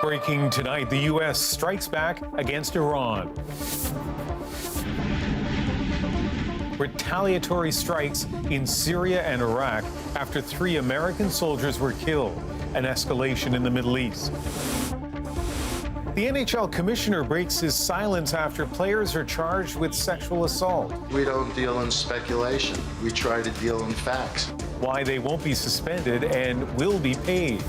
Breaking tonight, the U.S. strikes back against Iran. Retaliatory strikes in Syria and Iraq after 3 American soldiers were killed. An escalation in the Middle East. The NHL commissioner breaks his silence after players are charged with sexual assault. We don't deal in speculation. We try to deal in facts. Why they won't be suspended and will be paid.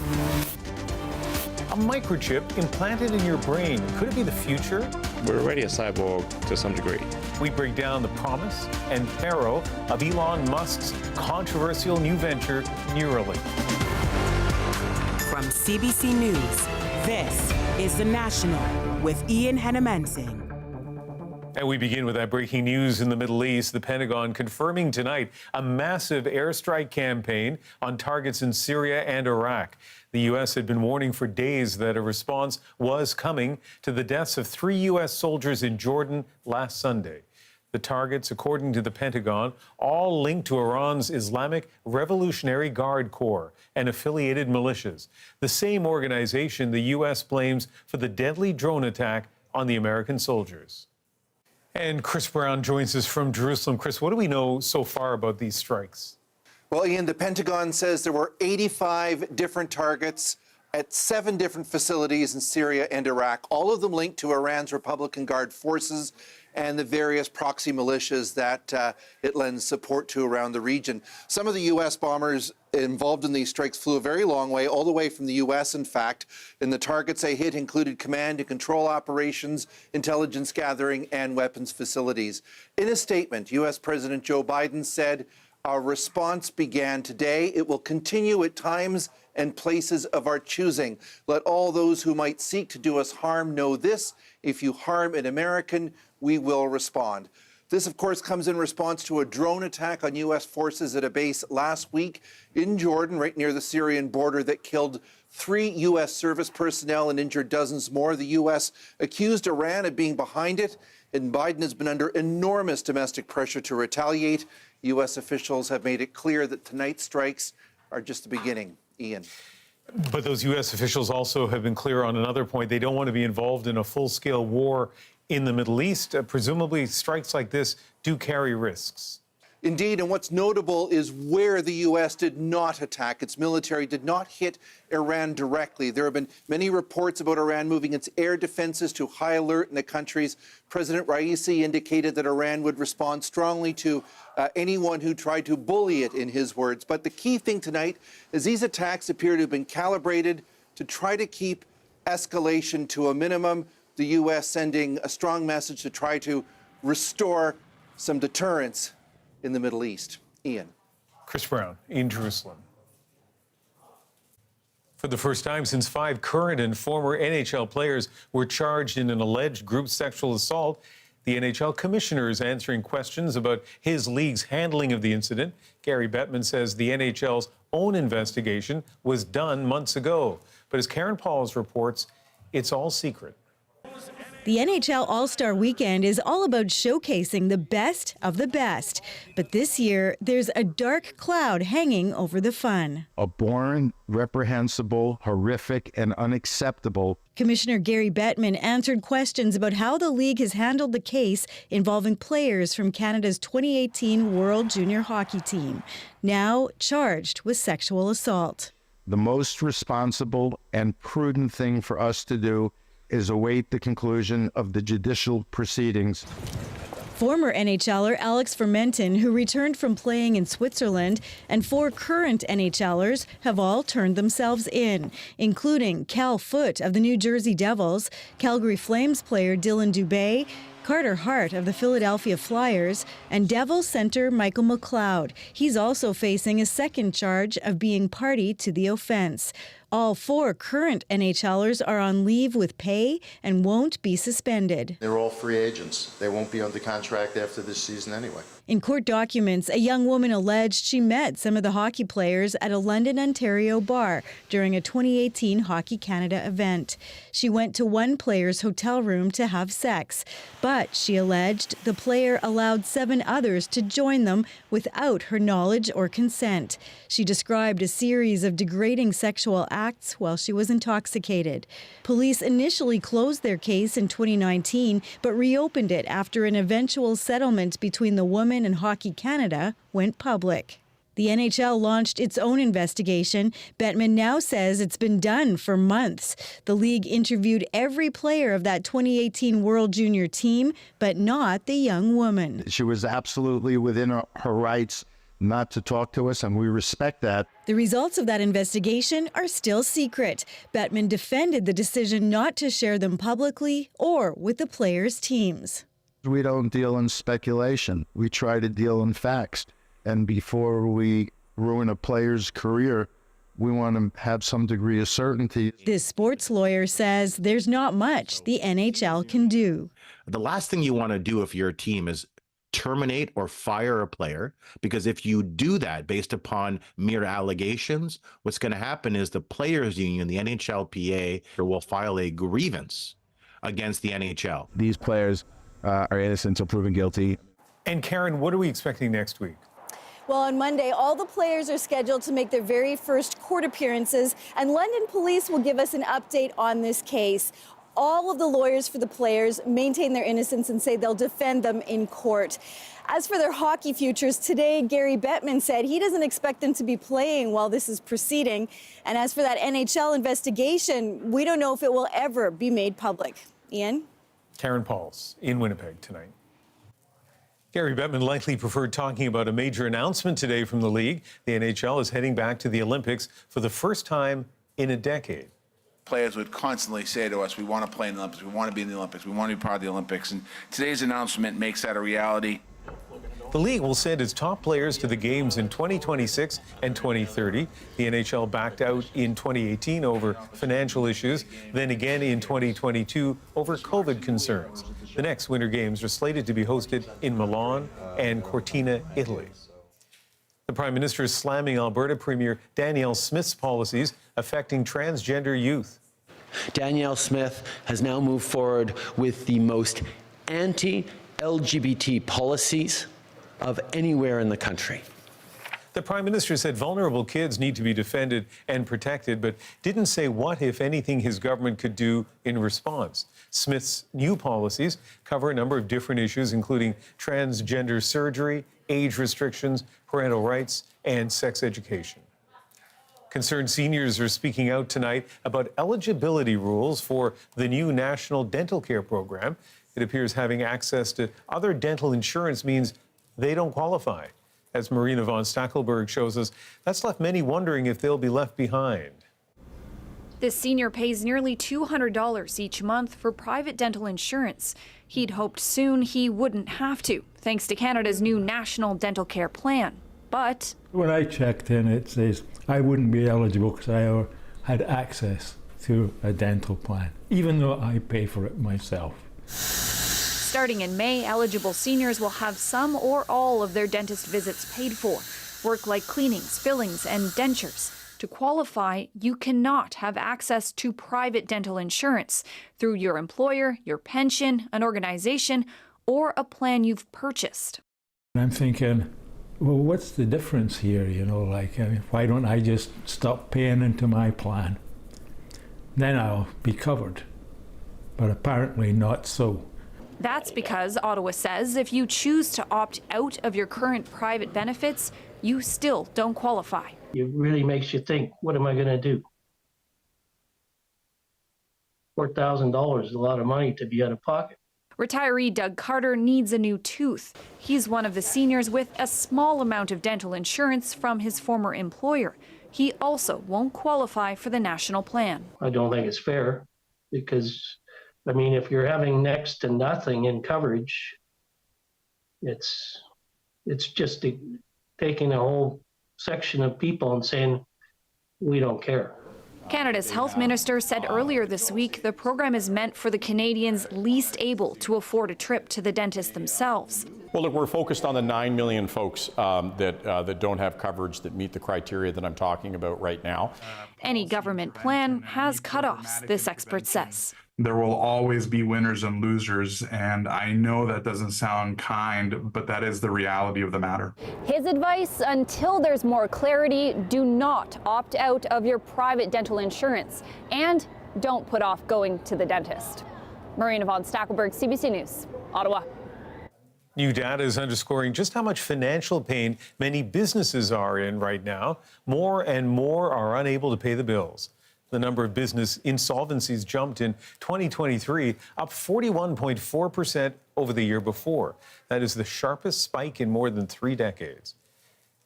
A microchip implanted in your brain. Could it be the future? We're already a cyborg to some degree. We break down the promise and peril of Elon Musk's controversial new venture, Neuralink. From CBC News, this is The National with Ian Hennemanzing. And we begin with that breaking news in the Middle East. The Pentagon confirming tonight a massive airstrike campaign on targets in Syria and Iraq. The U.S. had been warning for days that a response was coming to the deaths of 3 U.S. soldiers in Jordan last Sunday. The targets, according to the Pentagon, all linked to Iran's Islamic Revolutionary Guard Corps and affiliated militias, the same organization the U.S. blames for the deadly drone attack on the American soldiers. And Chris Brown joins us from Jerusalem. Chris, what do we know so far about these strikes? Well, Ian, the Pentagon says there were 85 different targets at 7 different facilities in Syria and Iraq, all of them linked to Iran's Republican Guard forces and the various proxy militias that it lends support to around the region. Some of the U.S. bombers involved in these strikes flew a very long way, all the way from the U.S., in fact, and the targets they hit included command and control operations, intelligence gathering, and weapons facilities. In a statement, U.S. President Joe Biden said, "Our response began today. It will continue at times and places of our choosing. Let all those who might seek to do us harm know this: if you harm an American, we will respond." This, of course, comes in response to a drone attack on U.S. forces at a base last week in Jordan, right near the Syrian border, that killed 3 U.S. service personnel and injured dozens more. The U.S. accused Iran of being behind it, and Biden has been under enormous domestic pressure to retaliate. U.S. officials have made it clear that tonight's strikes are just the beginning. Ian. But those U.S. officials also have been clear on another point. They don't want to be involved in a full-scale war in the Middle East. Presumably, strikes like this do carry risks. Indeed, and what's notable is where the U.S. did not attack. Its military did not hit Iran directly. There have been many reports about Iran moving its air defenses to high alert in the countries. President Raisi indicated that Iran would respond strongly to anyone who tried to bully it, in his words. But the key thing tonight is these attacks appear to have been calibrated to try to keep escalation to a minimum. The U.S. sending a strong message to try to restore some deterrence in the Middle East. Ian. Chris Brown in Jerusalem. For the first time since 5 current and former NHL players were charged in an alleged group sexual assault, the NHL commissioner is answering questions about his league's handling of the incident. Gary Bettman says the NHL's own investigation was done months ago. But as Karen Pauls reports, it's all secret. The NHL All-Star Weekend is all about showcasing the best of the best. But this year, there's a dark cloud hanging over the fun. Abhorrent, reprehensible, horrific, and unacceptable. Commissioner Gary Bettman answered questions about how the league has handled the case involving players from Canada's 2018 World Junior Hockey Team, now charged with sexual assault. The most responsible and prudent thing for us to do is await the conclusion of the judicial proceedings. Former NHLer Alex Fermenton, who returned from playing in Switzerland, and 4 current NHLers have all turned themselves in, including Cal Foote of the New Jersey Devils, Calgary Flames player Dylan Dubé, Carter Hart of the Philadelphia Flyers, and Devils center Michael McLeod. He's also facing a second charge of being party to the offense. All 4 current NHLers are on leave with pay and won't be suspended. They're all free agents. They won't be under contract after this season anyway. In court documents, a young woman alleged she met some of the hockey players at a London, Ontario bar during a 2018 Hockey Canada event. She went to one player's hotel room to have sex, but she alleged the player allowed 7 others to join them without her knowledge or consent. She described a series of degrading sexual acts while she was intoxicated. Police initially closed their case in 2019, but reopened it after an eventual settlement between the woman and Hockey Canada went public. The NHL launched its own investigation. Bettman now says it's been done for months. The league interviewed every player of that 2018 World Junior team, but not the young woman. She was absolutely within her rights not to talk to us, and we respect that. The results of that investigation are still secret. Bettman defended the decision not to share them publicly or with the players' teams. We don't deal in speculation. We try to deal in facts. And before we ruin a player's career, we want to have some degree of certainty. This sports lawyer says there's not much the NHL can do. The last thing you want to do if you're a team is terminate or fire a player, because if you do that based upon mere allegations, what's going to happen is the players union, the NHLPA, will file a grievance against the NHL. These players are innocent until proven guilty. And Karen, what are we expecting next week? Well, on Monday, all the players are scheduled to make their very first court appearances, and London police will give us an update on this case. All of the lawyers for the players maintain their innocence and say they'll defend them in court. As for their hockey futures, today Gary Bettman said he doesn't expect them to be playing while this is proceeding. And as for that NHL investigation, we don't know if it will ever be made public. Ian? Karen Pauls in Winnipeg tonight. Gary Bettman likely preferred talking about a major announcement today from the league. The NHL is heading back to the Olympics for the first time in a decade. Players would constantly say to us, we want to play in the Olympics, we want to be in the Olympics, we want to be part of the Olympics, and today's announcement makes that a reality. The league will send its top players to the games in 2026 and 2030. The NHL backed out in 2018 over financial issues, then again in 2022 over COVID concerns. The next Winter Games are slated to be hosted in Milan and Cortina, Italy. The Prime Minister is slamming Alberta Premier Danielle Smith's policies affecting transgender youth. Danielle Smith has now moved forward with the most anti-LGBT policies of anywhere in the country. The Prime Minister said vulnerable kids need to be defended and protected, but didn't say what, if anything, his government could do in response. Smith's new policies cover a number of different issues, including transgender surgery, age restrictions, parental rights, and sex education. Concerned seniors are speaking out tonight about eligibility rules for the new National Dental Care Program. It appears having access to other dental insurance means they don't qualify. As Marina von Stackelberg shows us, that's left many wondering if they'll be left behind. This senior pays nearly $200 each month for private dental insurance. He'd hoped soon he wouldn't have to, thanks to Canada's new National Dental Care Plan. But when I checked in, it says I wouldn't be eligible because I had access to a dental plan, even though I pay for it myself. starting in May, eligible seniors will have some or all of their dentist visits paid for. Work like cleanings, fillings, and dentures. To qualify, you cannot have access to private dental insurance through your employer, your pension, an organization, or a plan you've purchased. I'm thinking, well, what's the difference here? Why don't I just stop paying into my plan? Then I'll be covered. But apparently not so. That's because Ottawa says if you choose to opt out of your current private benefits, you still don't qualify. It really makes you think, what am I going to do? $4,000 is a lot of money to be out of pocket. Retiree Doug Carter needs a new tooth. He's one of the seniors with a small amount of dental insurance from his former employer. He also won't qualify for the national plan. I don't think it's fair because, if you're having next to nothing in coverage, it's just taking a whole section of people and saying, we don't care. Canada's health minister said earlier this week the program is meant for the Canadians least able to afford a trip to the dentist themselves. Well, look, we're focused on the 9 million folks that don't have coverage that meet the criteria that I'm talking about right now. Any government plan has cutoffs, this expert says. There will always be winners and losers, and I know that doesn't sound kind, but that is the reality of the matter. His advice, until there's more clarity, do not opt out of your private dental insurance, and don't put off going to the dentist. Marina von Stackelberg, CBC News, Ottawa. New data is underscoring just how much financial pain many businesses are in right now. More and more are unable to pay the bills. The number of business insolvencies jumped in 2023, up 41.4% over the year before. That is the sharpest spike in more than 3 decades.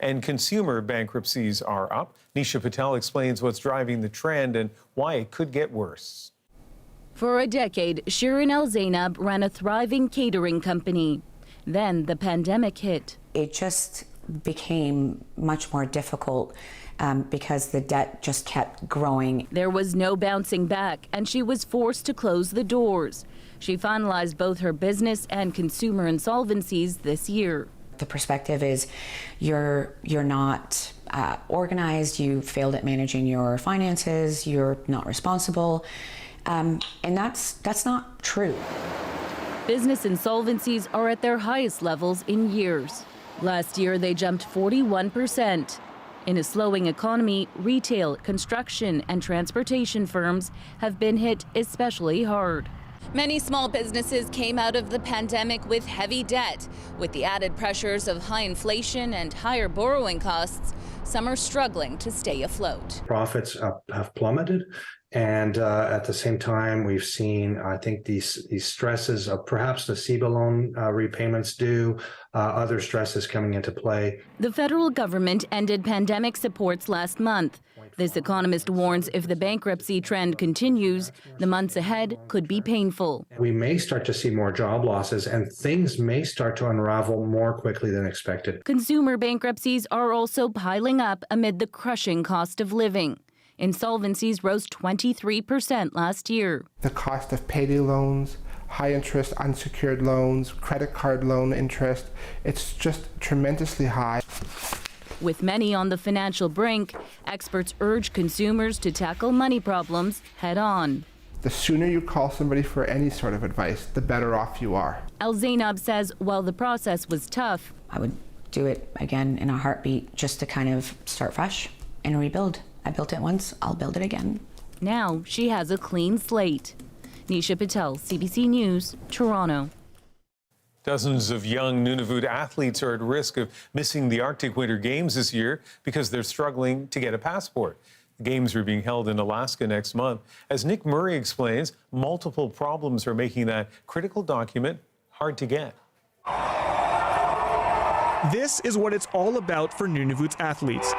And consumer bankruptcies are up. Nisha Patel explains what's driving the trend and why it could get worse. For a decade, Shirin Al-Zainab ran a thriving catering company. Then the pandemic hit. It just became much more difficult because the debt just kept growing. There was no bouncing back, and she was forced to close the doors. She finalized both her business and consumer insolvencies this year. The perspective is you're not organized, you failed at managing your finances, you're not responsible, and that's not true. Business insolvencies are at their highest levels in years. Last year, they jumped 41%. In a slowing economy, retail, construction, and transportation firms have been hit especially hard. Many small businesses came out of the pandemic with heavy debt. With the added pressures of high inflation and higher borrowing costs, some are struggling to stay afloat. Profits have plummeted. And at the same time, we've seen, I think, these stresses of perhaps the CBC loan repayments due, other stresses coming into play. The federal government ended pandemic supports last month. This economist warns if the bankruptcy trend continues, the months ahead could be painful. We may start to see more job losses, and things may start to unravel more quickly than expected. Consumer bankruptcies are also piling up amid the crushing cost of living. Insolvencies rose 23% last year. The cost of payday loans, high interest unsecured loans, credit card loan interest, it's just tremendously high. With many on the financial brink, experts urge consumers to tackle money problems head on. The sooner you call somebody for any sort of advice, the better off you are. Al-Zainab says while the process was tough, I would do it again in a heartbeat just to kind of start fresh and rebuild. I built it once, I'll build it again. Now she has a clean slate. Nisha Patel, CBC News, Toronto. Dozens of young Nunavut athletes are at risk of missing the Arctic Winter Games this year because they're struggling to get a passport. The Games are being held in Alaska next month. As Nick Murray explains, multiple problems are making that critical document hard to get. This is what it's all about for Nunavut's athletes.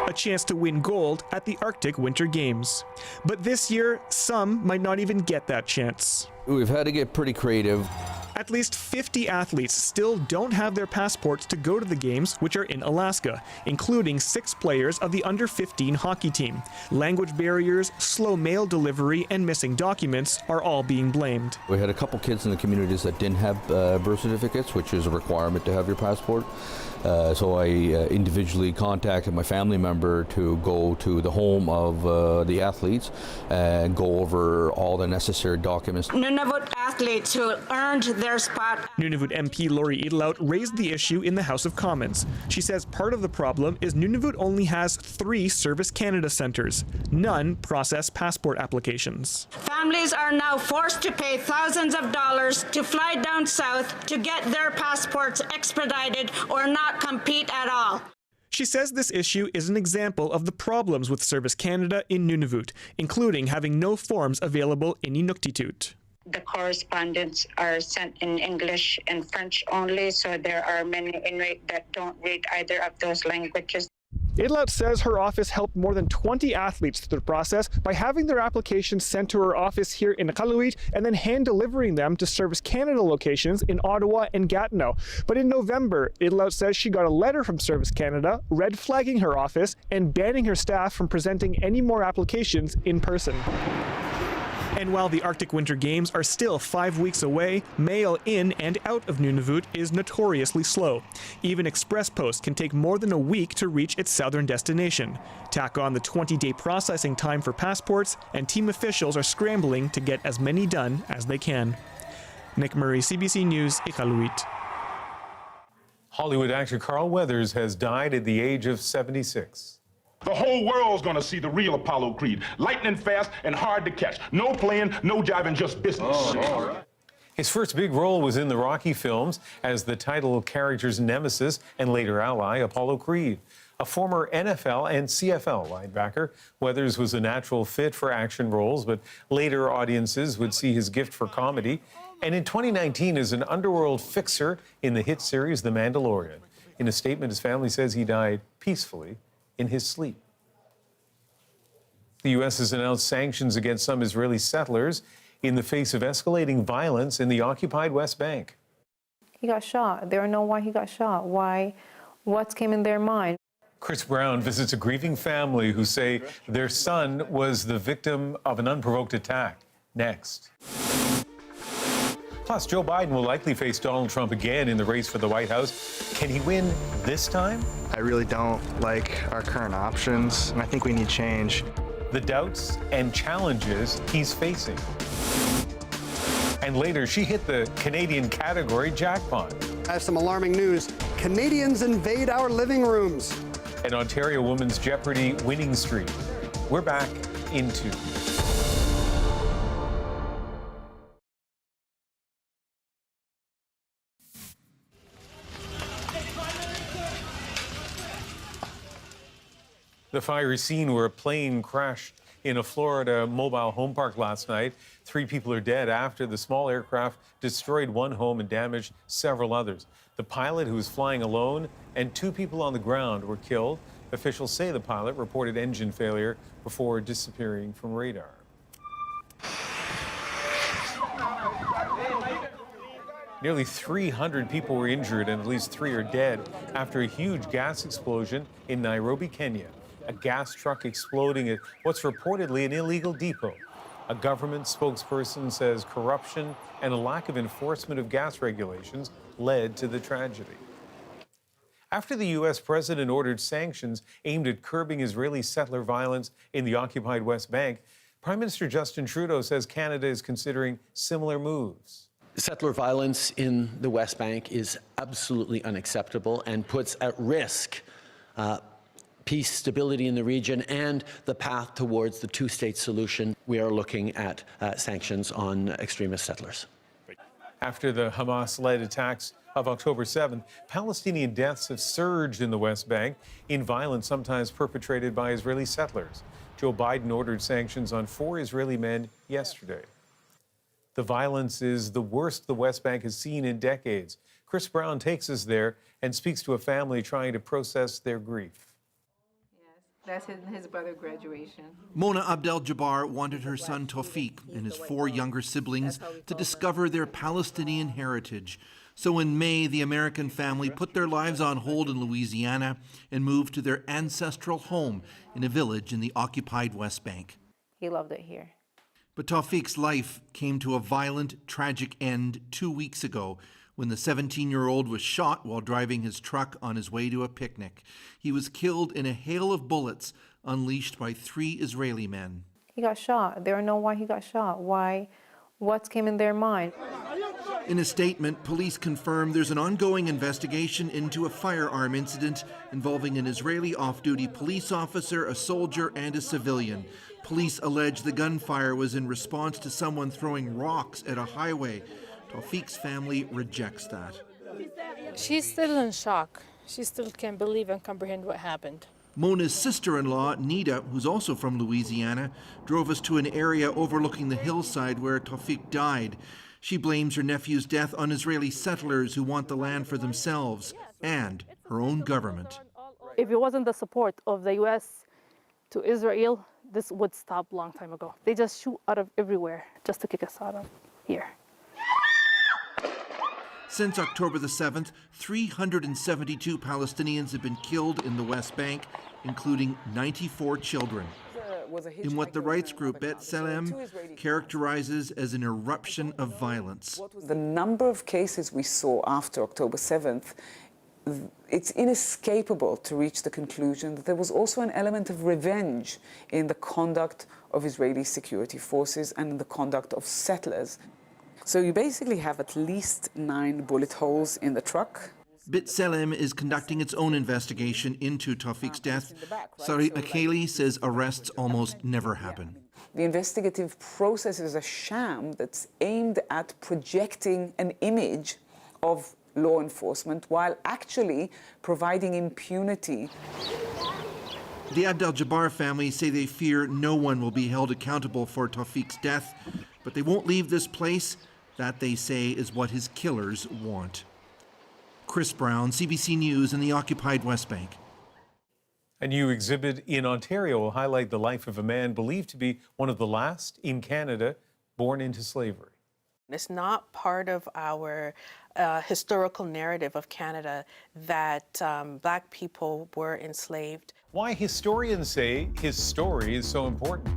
A chance to win gold at the Arctic Winter Games. But this year, some might not even get that chance. We've had to get pretty creative. At least 50 athletes still don't have their passports to go to the games, which are in Alaska, including 6 players of the under-15 hockey team. Language barriers, slow mail delivery, and missing documents are all being blamed. We had a couple kids in the communities that didn't have birth certificates, which is a requirement to have your passport. So I individually contacted my family member to go to the home of the athletes and go over all the necessary documents. Nunavut athletes who earned their spot. Nunavut MP Lori Edelhout raised the issue in the House of Commons. She says part of the problem is Nunavut only has 3 Service Canada centres. None process passport applications. Families are now forced to pay thousands of dollars to fly down south to get their passports expedited or not compete at all. She says this issue is an example of the problems with Service Canada in Nunavut, including having no forms available in Inuktitut. The correspondence are sent in English and French only, so there are many Inuit that don't read either of those languages. Edelhout says her office helped more than 20 athletes through the process by having their applications sent to her office here in Iqaluit and then hand-delivering them to Service Canada locations in Ottawa and Gatineau. But in November, Edelhout says she got a letter from Service Canada red-flagging her office and banning her staff from presenting any more applications in person. And while the Arctic Winter Games are still 5 weeks away, mail in and out of Nunavut is notoriously slow. Even Express Post can take more than a week to reach its southern destination. Tack on the 20-day processing time for passports, and team officials are scrambling to get as many done as they can. Nick Murray, CBC News, Iqaluit. Hollywood actor Carl Weathers has died at the age of 76. The whole world's gonna see the real Apollo Creed. Lightning fast and hard to catch. No playing, no jiving, just business. All right. His first big role was in the Rocky films as the title character's nemesis and later ally, Apollo Creed. A former NFL and CFL linebacker, Weathers was a natural fit for action roles, but later audiences would see his gift for comedy. And in 2019, as an underworld fixer in the hit series The Mandalorian. In a statement, his family says he died peacefully in his sleep. The U.S. has announced sanctions against some Israeli settlers in the face of escalating violence in the occupied West Bank. He got shot. They don't know why he got shot. What came in their mind? Chris Brown visits a grieving family who say their son was the victim of an unprovoked attack. Next. Plus, Joe Biden will likely face Donald Trump again in the race for the White House. Can he win this time? I really don't like our current options, and I think we need change. The doubts and challenges he's facing. And later, she hit the Canadian category jackpot. I have some alarming news. Canadians invade our living rooms. An Ontario woman's Jeopardy winning streak. We're back in 2. The fiery scene where a plane crashed in a Florida mobile home park last night. 3 people are dead after the small aircraft destroyed one home and damaged several others. The pilot, who was flying alone, and 2 people on the ground were killed. Officials say the pilot reported engine failure before disappearing from radar. Nearly 300 people were injured and at least 3 are dead after a huge gas explosion in Nairobi, Kenya. A gas truck exploding at what's reportedly an illegal depot. A government spokesperson says corruption and a lack of enforcement of gas regulations led to the tragedy. After the U.S. president ordered sanctions aimed at curbing Israeli settler violence in the occupied West Bank, Prime Minister Justin Trudeau says Canada is considering similar moves. Settler violence in the West Bank is absolutely unacceptable and puts at risk peace, stability in the region, and the path towards the 2-state solution. We are looking at sanctions on extremist settlers. After the Hamas-led attacks of October 7th, Palestinian deaths have surged in the West Bank in violence sometimes perpetrated by Israeli settlers. Joe Biden ordered sanctions on 4 Israeli men yesterday. The violence is the worst the West Bank has seen in decades. Chris Brown takes us there and speaks to a family trying to process their grief. That's his brother's graduation. Mona Abdel-Jabbar wanted her son Tawfiq and his 4 younger siblings to discover their Palestinian heritage. So in May, the American family put their lives on hold in Louisiana and moved to their ancestral home in a village in the occupied West Bank. He loved it here. But Tawfiq's life came to a violent, tragic end 2 weeks ago when the 17-year-old was shot while driving his truck on his way to a picnic. He was killed in a hail of bullets unleashed by 3 Israeli men. He got shot. They don't know why he got shot. What came in their mind? In a statement, police confirm there's an ongoing investigation into a firearm incident involving an Israeli off-duty police officer, a soldier, and a civilian. Police allege the gunfire was in response to someone throwing rocks at a highway. Tawfiq's family rejects that. She's still in shock. She still can't believe and comprehend what happened. Mona's sister-in-law, Nida, who's also from Louisiana, drove us to an area overlooking the hillside where Tawfiq died. She blames her nephew's death on Israeli settlers who want the land for themselves and her own government. If it wasn't the support of the U.S. to Israel, this would stop a long time ago. They just shoot out of everywhere just to kick us out of here. Since October the 7th, 372 Palestinians have been killed in the West Bank, including 94 children. in what the rights group B'Tselem characterizes as an eruption of violence. The number of cases we saw after October 7th, it's inescapable to reach the conclusion that there was also an element of revenge in the conduct of Israeli security forces and in the conduct of settlers. So you basically have at least 9 bullet holes in the truck. B'Tselem is conducting its own investigation into Tawfiq's death. Sarit Makeli says arrests almost never happen. The investigative process is a sham that's aimed at projecting an image of law enforcement while actually providing impunity. The Abd al-Jabbar family say they fear no one will be held accountable for Tawfiq's death, but they won't leave this place. That, they say, is what his killers want. Chris Brown, CBC News in the occupied West Bank. A new exhibit in Ontario will highlight the life of a man believed to be one of the last in Canada born into slavery. It's not part of our historical narrative of Canada that Black people were enslaved. Why historians say his story is so important.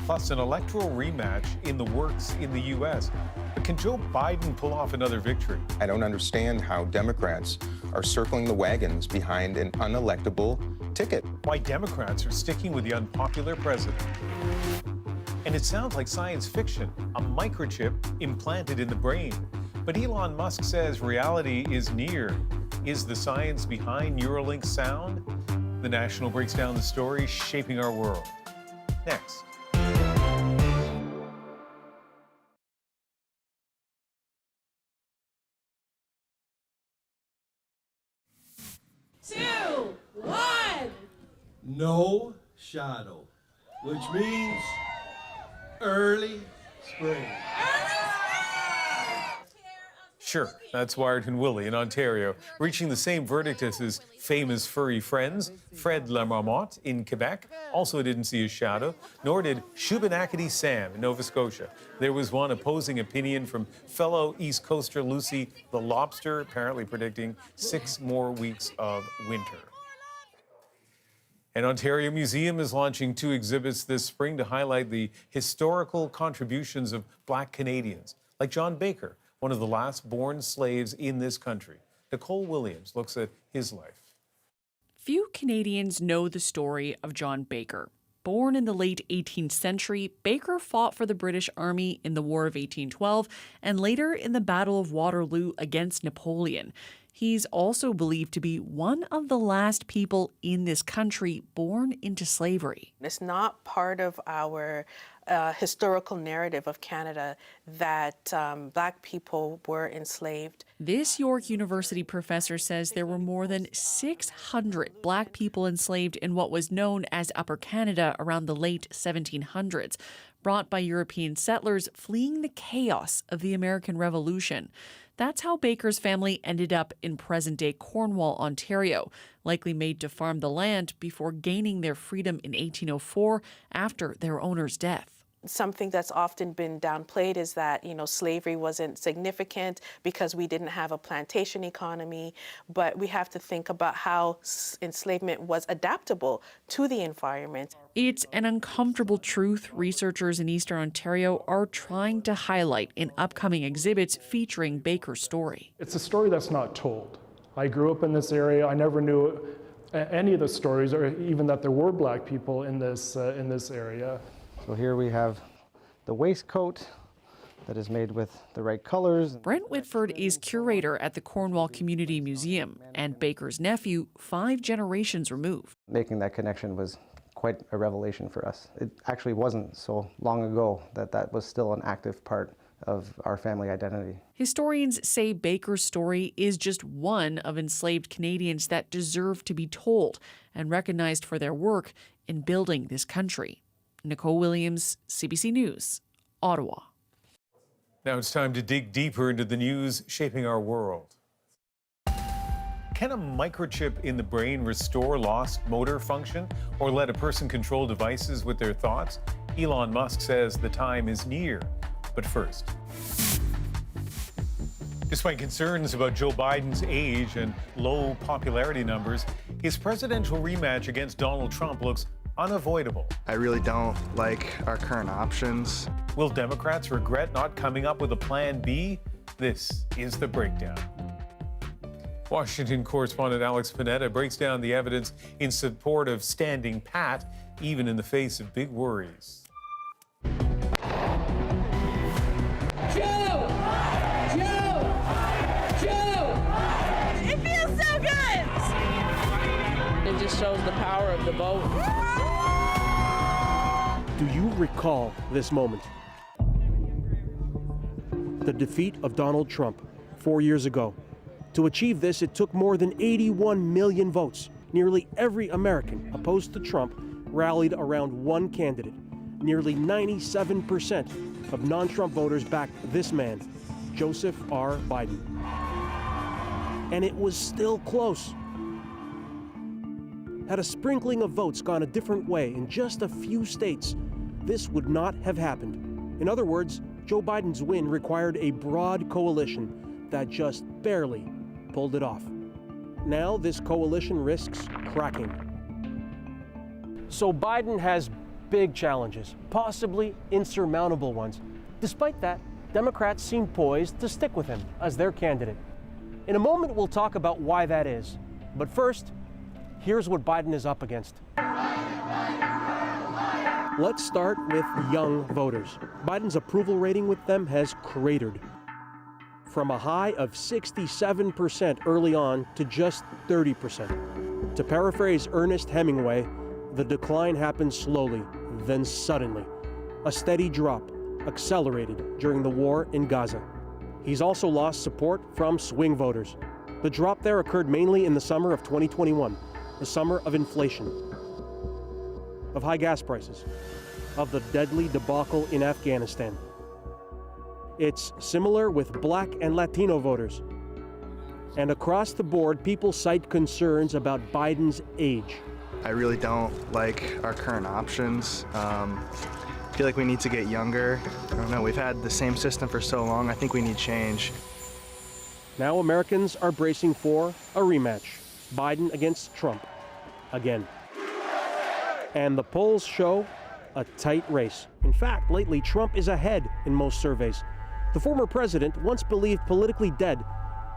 Plus, an electoral rematch in the works in the U.S. But can Joe Biden pull off another victory? I don't understand how Democrats are circling the wagons behind an unelectable ticket. Why Democrats are sticking with the unpopular president. And it sounds like science fiction, a microchip implanted in the brain. But Elon Musk says reality is near. Is the science behind Neuralink sound? The National breaks down the story shaping our world. Next. No shadow, which means early spring. Sure, that's Wired and Willie in Ontario, reaching the same verdict as his famous furry friends. Fred Lamarmont in Quebec also didn't see his shadow, nor did Shubenacadie Sam in Nova Scotia. There was one opposing opinion from fellow East Coaster Lucy the Lobster, apparently predicting 6 more weeks of winter. An Ontario museum is launching 2 exhibits this spring to highlight the historical contributions of Black Canadians, like John Baker, one of the last born slaves in this country. Nicole Williams looks at his life. Few Canadians know the story of John Baker. Born in the late 18th century, Baker fought for the British Army in the War of 1812 and later in the Battle of Waterloo against Napoleon. He's also believed to be one of the last people in this country born into slavery. It's not part of our historical narrative of Canada that Black people were enslaved. This York University professor says there were more than 600 Black people enslaved in what was known as Upper Canada around the late 1700s, brought by European settlers fleeing the chaos of the American Revolution. That's how Baker's family ended up in present-day Cornwall, Ontario, likely made to farm the land before gaining their freedom in 1804 after their owner's death. Something that's often been downplayed is that, slavery wasn't significant because we didn't have a plantation economy, but we have to think about how enslavement was adaptable to the environment. It's an uncomfortable truth researchers in Eastern Ontario are trying to highlight in upcoming exhibits featuring Baker's story. It's a story that's not told. I grew up in this area. I never knew any of the stories or even that there were Black people in this area. So here we have the waistcoat that is made with the right colors. Brent Whitford is curator at the Cornwall Community Museum and Baker's nephew 5 generations removed. Making that connection was quite a revelation for us. It actually wasn't so long ago that was still an active part of our family identity. Historians say Baker's story is just one of enslaved Canadians that deserve to be told and recognized for their work in building this country. Nicole Williams, CBC News, Ottawa. Now it's time to dig deeper into the news shaping our world. Can a microchip in the brain restore lost motor function or let a person control devices with their thoughts? Elon Musk says the time is near. But first, despite concerns about Joe Biden's age and low popularity numbers, his presidential rematch against Donald Trump looks unavoidable. I really don't like our current options. Will Democrats regret not coming up with a plan B? This is The Breakdown. Washington correspondent Alex Panetta breaks down the evidence in support of standing pat, even in the face of big worries. It feels so good! It just shows the power of the vote. Do you recall this moment? The defeat of Donald Trump 4 years ago. To achieve this, it took more than 81 million votes. Nearly every American opposed to Trump rallied around one candidate. Nearly 97% of non-Trump voters backed this man, Joseph R. Biden. And it was still close. Had a sprinkling of votes gone a different way in just a few states, this would not have happened. In other words, Joe Biden's win required a broad coalition that just barely pulled it off. Now this coalition risks cracking. So Biden has big challenges, possibly insurmountable ones. Despite that, Democrats seem poised to stick with him as their candidate. In a moment, we'll talk about why that is. But first, here's what Biden is up against. Let's start with young voters. Biden's approval rating with them has cratered. From a high of 67% early on to just 30%. To paraphrase Ernest Hemingway, the decline happened slowly, then suddenly. A steady drop, accelerated during the war in Gaza. He's also lost support from swing voters. The drop there occurred mainly in the summer of 2021, the summer of inflation, of high gas prices, of the deadly debacle in Afghanistan. It's similar with Black and Latino voters. And across the board, people cite concerns about Biden's age. I really don't like our current options. I feel like we need to get younger. I don't know, we've had the same system for so long. I think we need change. Now Americans are bracing for a rematch. Biden against Trump, again. And the polls show a tight race. In fact, lately, Trump is ahead in most surveys. The former president, once believed politically dead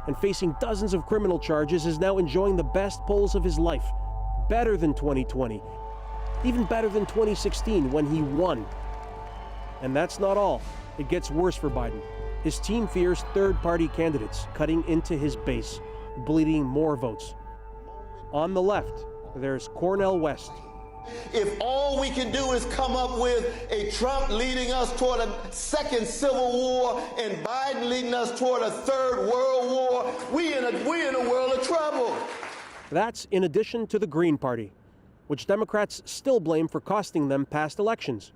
and facing dozens of criminal charges, is now enjoying the best polls of his life. Better than 2020, even better than 2016 when he won. And that's not all. It gets worse for Biden. His team fears third-party candidates cutting into his base, bleeding more votes. On the left, there's Cornel West. If all we can do is come up with a Trump leading us toward a second civil war and Biden leading us toward a third world war, we in a world of trouble. That's in addition to the Green Party, which Democrats still blame for costing them past elections.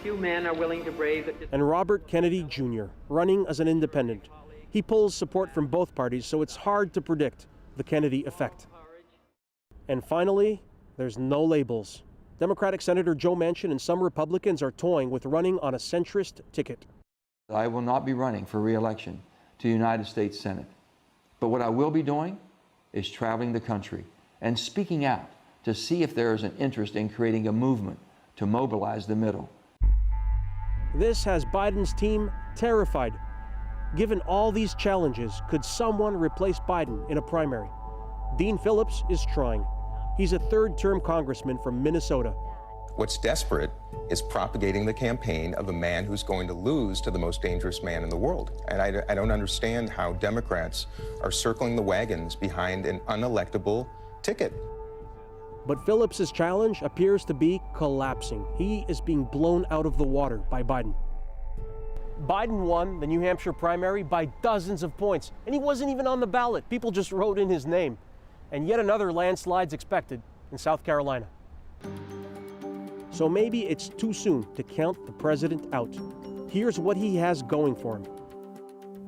Few men are willing to brave it. And Robert Kennedy Jr., running as an independent. He pulls support from both parties, so it's hard to predict the Kennedy effect. And finally, there's no labels. Democratic Senator Joe Manchin and some Republicans are toying with running on a centrist ticket. I will not be running for re-election to the United States Senate. But what I will be doing is traveling the country and speaking out to see if there is an interest in creating a movement to mobilize the middle. This has Biden's team terrified. Given all these challenges, could someone replace Biden in a primary? Dean Phillips is trying. He's a third-term congressman from Minnesota. What's desperate is propagating the campaign of a man who's going to lose to the most dangerous man in the world. And I don't understand how Democrats are circling the wagons behind an unelectable ticket. But Phillips's challenge appears to be collapsing. He is being blown out of the water by Biden. Biden won the New Hampshire primary by dozens of points, and he wasn't even on the ballot. People just wrote in his name. And yet another landslide's expected in South Carolina. So maybe it's too soon to count the president out. Here's what he has going for him.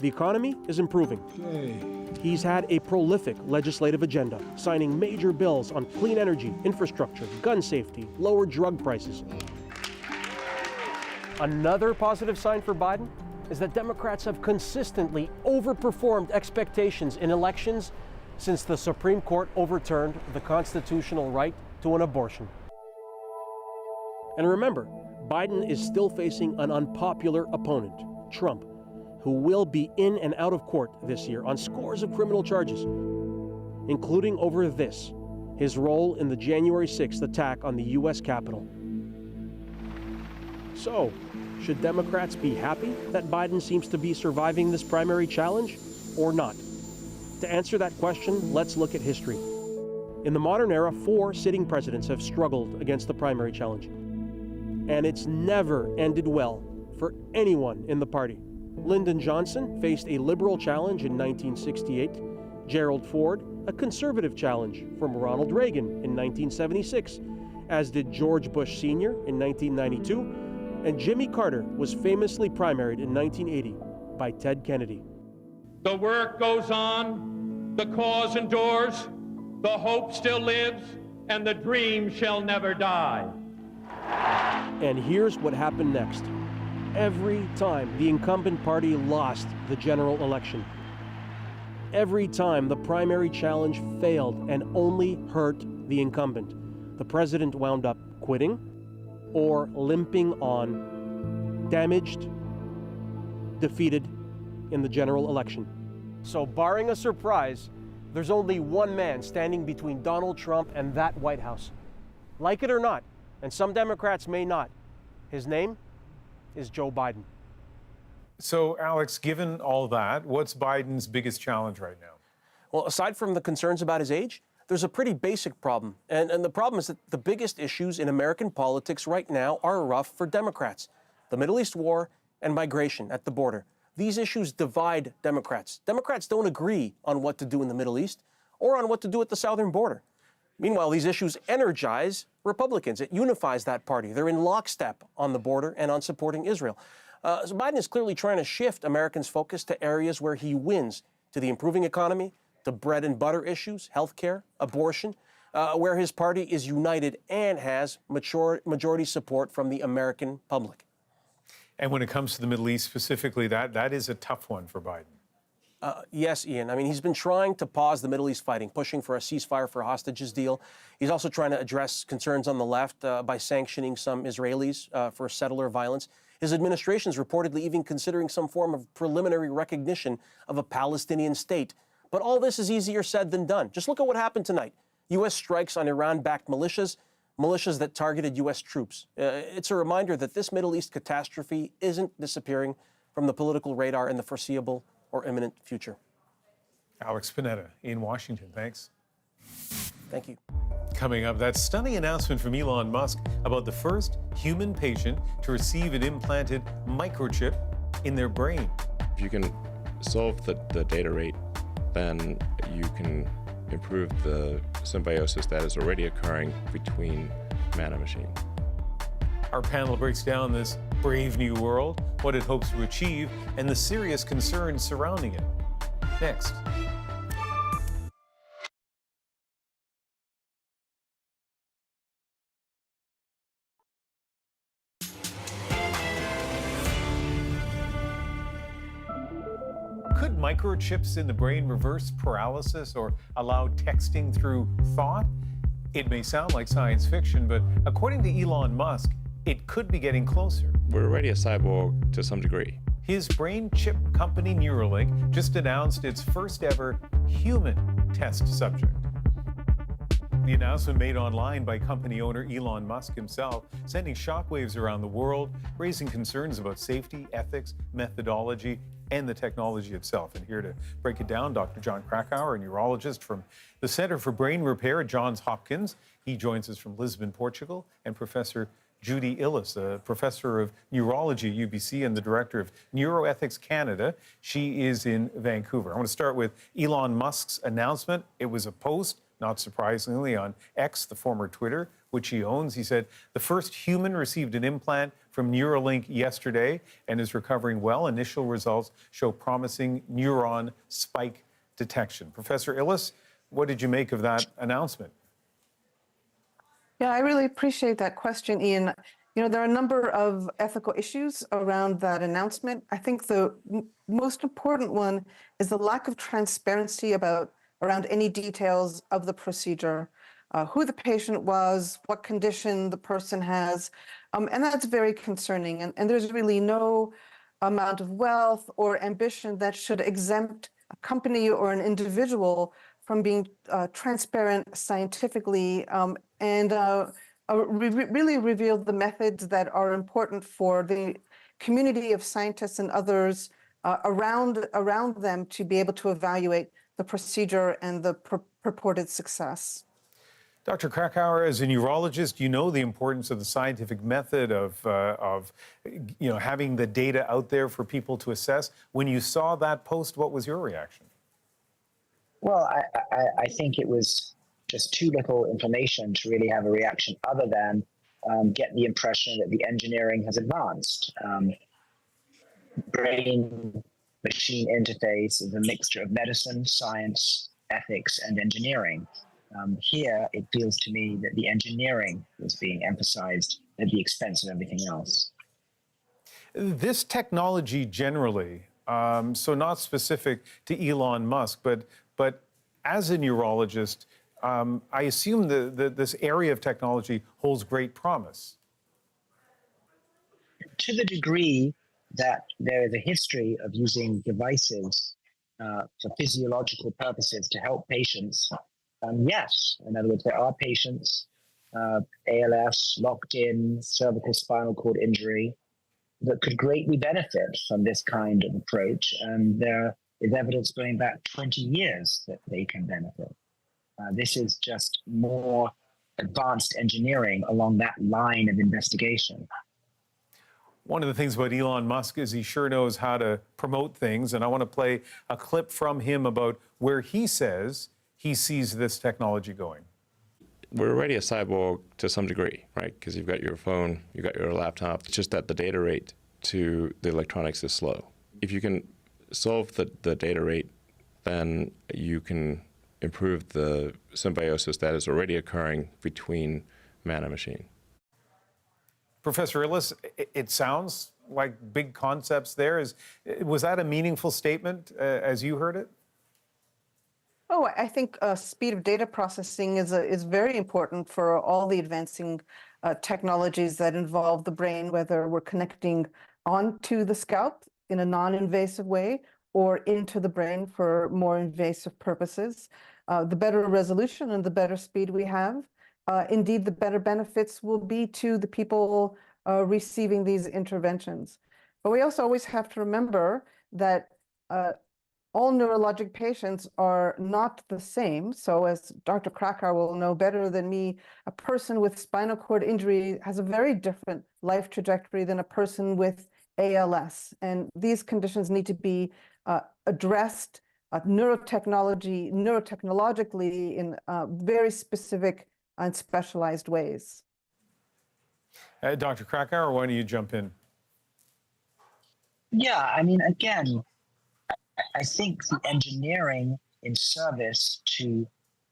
The economy is improving. He's had a prolific legislative agenda, signing major bills on clean energy, infrastructure, gun safety, lower drug prices. Another positive sign for Biden is that Democrats have consistently overperformed expectations in elections since the Supreme Court overturned the constitutional right to an abortion. And remember, Biden is still facing an unpopular opponent, Trump, who will be in and out of court this year on scores of criminal charges, including over this, his role in the January 6th attack on the U.S. Capitol. So, should Democrats be happy that Biden seems to be surviving this primary challenge, or not? To answer that question, let's look at history. In the modern era, 4 sitting presidents have struggled against the primary challenge. And it's never ended well for anyone in the party. Lyndon Johnson faced a liberal challenge in 1968, Gerald Ford a conservative challenge from Ronald Reagan in 1976, as did George Bush Sr. in 1992, and Jimmy Carter was famously primaried in 1980 by Ted Kennedy. The work goes on, the cause endures, the hope still lives, and the dream shall never die. And here's what happened next. Every time the incumbent party lost the general election, every time the primary challenge failed and only hurt the incumbent, the president wound up quitting or limping on, damaged, defeated in the general election. So barring a surprise, there's only one man standing between Donald Trump and that White House. Like it or not, and some Democrats may not, his name is Joe Biden. So, Alex, given all that, what's Biden's biggest challenge right now? Well, aside from the concerns about his age, there's a pretty basic problem. And the problem is that the biggest issues in American politics right now are rough for Democrats. The Middle East war and migration at the border. These issues divide Democrats. Democrats don't agree on what to do in the Middle East or on what to do at the southern border. Meanwhile, these issues energize Republicans. It unifies that party. They're in lockstep on the border and on supporting Israel. So Biden is clearly trying to shift Americans' focus to areas where he wins, to the improving economy, to bread and butter issues, healthcare, abortion, where his party is united and has majority support from the American public. And when it comes to the Middle East specifically, that is a tough one for Biden. Yes, Ian. I mean, he's been trying to pause the Middle East fighting, pushing for a ceasefire for hostages deal. He's also trying to address concerns on the left by sanctioning some Israelis for settler violence. His administration is reportedly even considering some form of preliminary recognition of a Palestinian state. But all this is easier said than done. Just look at what happened tonight. U.S. strikes on Iran-backed militias that targeted U.S. troops. It's a reminder that this Middle East catastrophe isn't disappearing from the political radar in the foreseeable or imminent future. Alex Panetta in Washington, thanks. Thank you. Coming up, that stunning announcement from Elon Musk about the first human patient to receive an implanted microchip in their brain. If you can solve the data rate, then you can improve the symbiosis that is already occurring between man and machine. Our panel breaks down this brave new world, what it hopes to achieve, and the serious concerns surrounding it. Next. Could microchips in the brain reverse paralysis or allow texting through thought? It may sound like science fiction, but according to Elon Musk, it could be getting closer. We're already a cyborg to some degree. His brain chip company Neuralink just announced its first ever human test subject. The announcement made online by company owner Elon Musk himself, sending shockwaves around the world, raising concerns about safety, ethics, methodology, and the technology itself. And here to break it down, Dr. John Krakauer, a neurologist from the Center for Brain Repair at Johns Hopkins. He joins us from Lisbon, Portugal, and Professor Judy Illes, a professor of neurology at UBC and the director of Neuroethics Canada. She is in Vancouver. I want to start with Elon Musk's announcement. It was a post, not surprisingly, on X, the former Twitter, which he owns. He said, the first human received an implant from Neuralink yesterday and is recovering well. Initial results show promising neuron spike detection. Professor Illes, what did you make of that announcement? Yeah, I really appreciate that question, Ian. You know, there are a number of ethical issues around that announcement. I think the most important one is the lack of transparency around any details of the procedure. who the patient was, what condition the person has. And that's very concerning. And there's really no amount of wealth or ambition that should exempt a company or an individual from being transparent scientifically and really reveal the methods that are important for the community of scientists and others around them to be able to evaluate the procedure and the purported success. Dr. Krakauer, as a neurologist, you know the importance of the scientific method of having the data out there for people to assess. When you saw that post, what was your reaction? Well, I think it was just too little information to really have a reaction other than get the impression that the engineering has advanced. Brain-machine interface is a mixture of medicine, science, ethics, and engineering. Here, it feels to me that the engineering is being emphasized at the expense of everything else. This technology generally, so not specific to Elon Musk, but as a neurologist, I assume that this area of technology holds great promise. To the degree that there is a history of using devices for physiological purposes to help patients, yes. In other words, there are patients, ALS, locked in, cervical spinal cord injury, that could greatly benefit from this kind of approach. And there is evidence going back 20 years that they can benefit. This is just more advanced engineering along that line of investigation. One of the things about Elon Musk is he sure knows how to promote things. And I want to play a clip from him about where he says he sees this technology going. We're already a cyborg to some degree, right? Because you've got your phone, you've got your laptop. It's just that the data rate to the electronics is slow. If you can solve the data rate, then you can improve the symbiosis that is already occurring between man and machine. Professor Illes, it sounds like big concepts there. Was that a meaningful statement as you heard it? Oh, I think speed of data processing is very important for all the advancing technologies that involve the brain, whether we're connecting onto the scalp in a non-invasive way or into the brain for more invasive purposes. The better resolution and the better speed we have, indeed, the better benefits will be to the people receiving these interventions. But we also always have to remember that all neurologic patients are not the same. So as Dr. Krakauer will know better than me, a person with spinal cord injury has a very different life trajectory than a person with ALS. And these conditions need to be addressed neurotechnologically in very specific and specialized ways. Dr. Krakauer, why don't you jump in? Yeah, I mean, again, I think the engineering in service to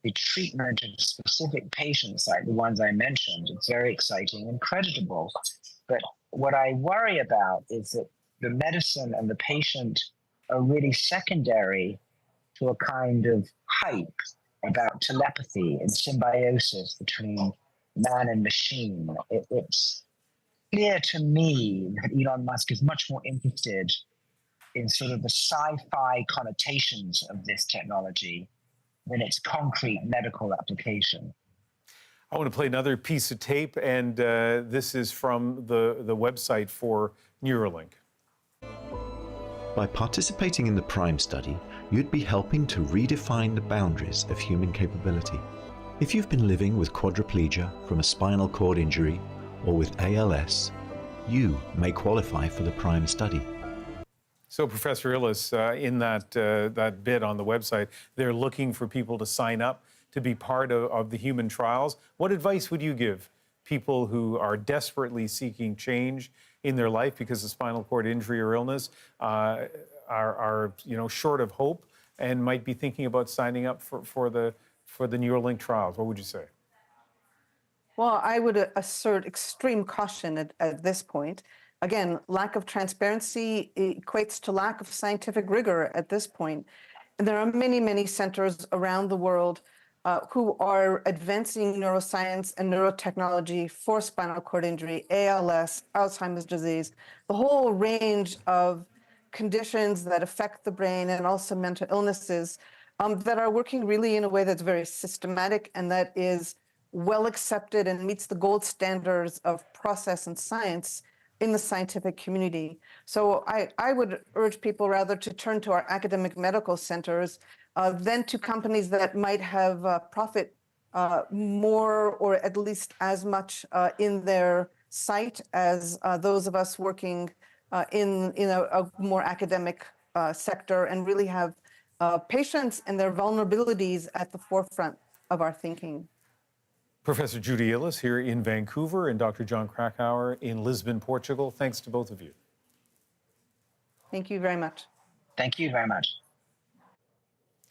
the treatment of specific patients like the ones I mentioned, it's very exciting and creditable. But what I worry about is that the medicine and the patient are really secondary to a kind of hype about telepathy and symbiosis between man and machine. It's clear to me that Elon Musk is much more interested in sort of the sci-fi connotations of this technology than its concrete medical application. I want to play another piece of tape, and this is from the website for Neuralink. By participating in the PRIME study, you'd be helping to redefine the boundaries of human capability. If you've been living with quadriplegia from a spinal cord injury or with ALS, you may qualify for the PRIME study. So, Professor Illes, in that bit on the website, they're looking for people to sign up to be part of the human trials. What advice would you give people who are desperately seeking change in their life because of spinal cord injury or illness, are short of hope and might be thinking about signing up for the Neuralink trials? What would you say? Well, I would assert extreme caution at this point. Again, lack of transparency equates to lack of scientific rigor at this point. And there are many, many centers around the world who are advancing neuroscience and neurotechnology for spinal cord injury, ALS, Alzheimer's disease, the whole range of conditions that affect the brain and also mental illnesses that are working really in a way that's very systematic and that is well accepted and meets the gold standards of process and science in the scientific community. So I would urge people rather to turn to our academic medical centers than to companies that might have profit more or at least as much in their sight as those of us working in a more academic sector and really have patients and their vulnerabilities at the forefront of our thinking. Professor Judy Illes here in Vancouver and Dr. John Krakauer in Lisbon, Portugal. Thanks to both of you. Thank you very much. Thank you very much.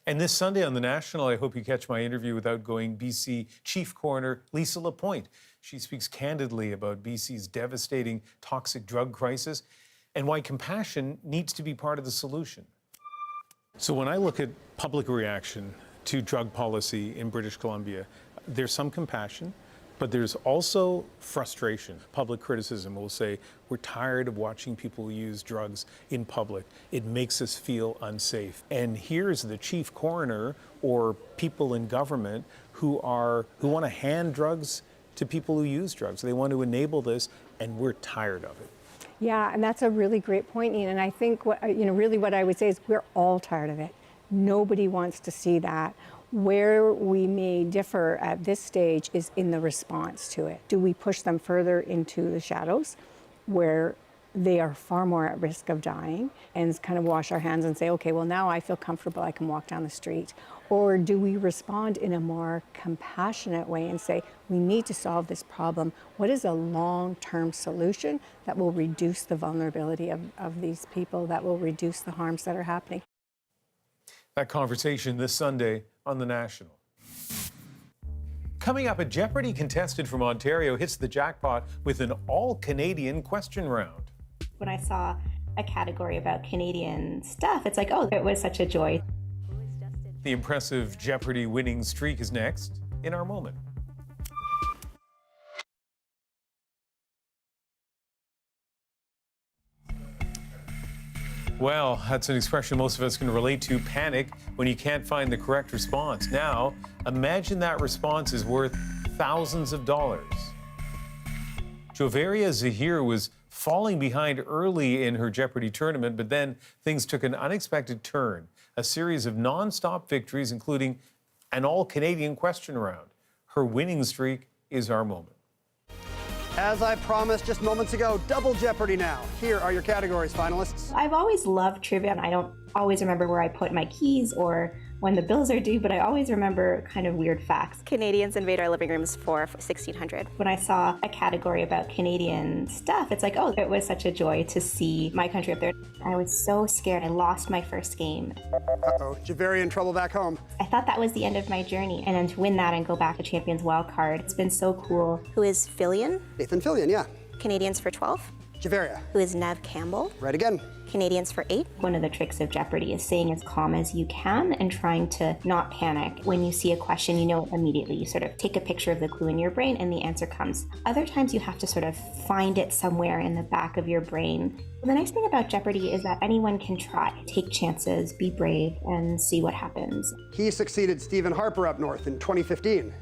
And this Sunday on The National, I hope you catch my interview with outgoing BC Chief Coroner Lisa Lapointe. She speaks candidly about BC's devastating toxic drug crisis and why compassion needs to be part of the solution. So when I look at public reaction to drug policy in British Columbia, there's some compassion, but there's also frustration. Public criticism will say, we're tired of watching people use drugs in public. It makes us feel unsafe. And here's the chief coroner or people in government who want to hand drugs to people who use drugs. They want to enable this, and we're tired of it. Yeah, and that's a really great point, Ian. And I think really what I would say is we're all tired of it. Nobody wants to see that. Where we may differ at this stage is in the response to it. Do we push them further into the shadows where they are far more at risk of dying and kind of wash our hands and say, okay, well, now I feel comfortable, I can walk down the street? Or do we respond in a more compassionate way and say, we need to solve this problem? What is a long-term solution that will reduce the vulnerability of these people, that will reduce the harms that are happening? That conversation this Sunday on The National. Coming up, a Jeopardy contestant from Ontario hits the jackpot with an all-Canadian question round. When I saw a category about Canadian stuff, it's like, oh, it was such a joy. The impressive Jeopardy winning streak is next in our moment. Well, that's an expression most of us can relate to, panic, when you can't find the correct response. Now, imagine that response is worth thousands of dollars. Joveria Zahir was falling behind early in her Jeopardy tournament, but then things took an unexpected turn. A series of non-stop victories, including an all-Canadian question round. Her winning streak is our moment. As I promised just moments ago, double Jeopardy now. Here are your categories, finalists. I've always loved trivia, and I don't always remember where I put my keys or when the bills are due, but I always remember kind of weird facts. Canadians invade our living rooms for 1600. When I saw a category about Canadian stuff, it's like, oh, it was such a joy to see my country up there. I was so scared. I lost my first game. Uh-oh, Javeria in trouble back home. I thought that was the end of my journey, and then to win that and go back to Champions Wild Card, it's been so cool. Who is Fillion? Nathan Fillion, yeah. Canadians for 12. Javeria. Who is Nev Campbell? Right again. Canadians for 8. One of the tricks of Jeopardy is staying as calm as you can and trying to not panic. When you see a question, you know it immediately. You sort of take a picture of the clue in your brain and the answer comes. Other times you have to sort of find it somewhere in the back of your brain. The nice thing about Jeopardy is that anyone can try. Take chances, be brave, and see what happens. He succeeded Stephen Harper up north in 2015.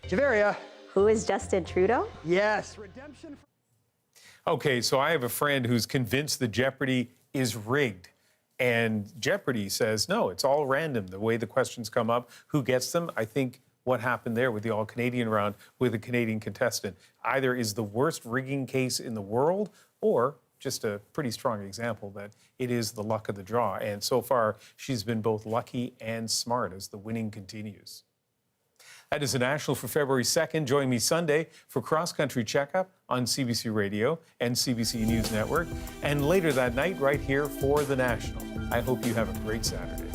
Javeria. Who is Justin Trudeau? Yes. Redemption. Okay, so I have a friend who's convinced that Jeopardy is rigged. And Jeopardy says, no, it's all random, the way the questions come up, who gets them. I think what happened there with the all-Canadian round with a Canadian contestant either is the worst rigging case in the world or just a pretty strong example that it is the luck of the draw. And so far, she's been both lucky and smart as the winning continues. That is The National for February 2nd. Join me Sunday for Cross Country Checkup on CBC Radio and CBC News Network, and later that night right here for The National. I hope you have a great Saturday.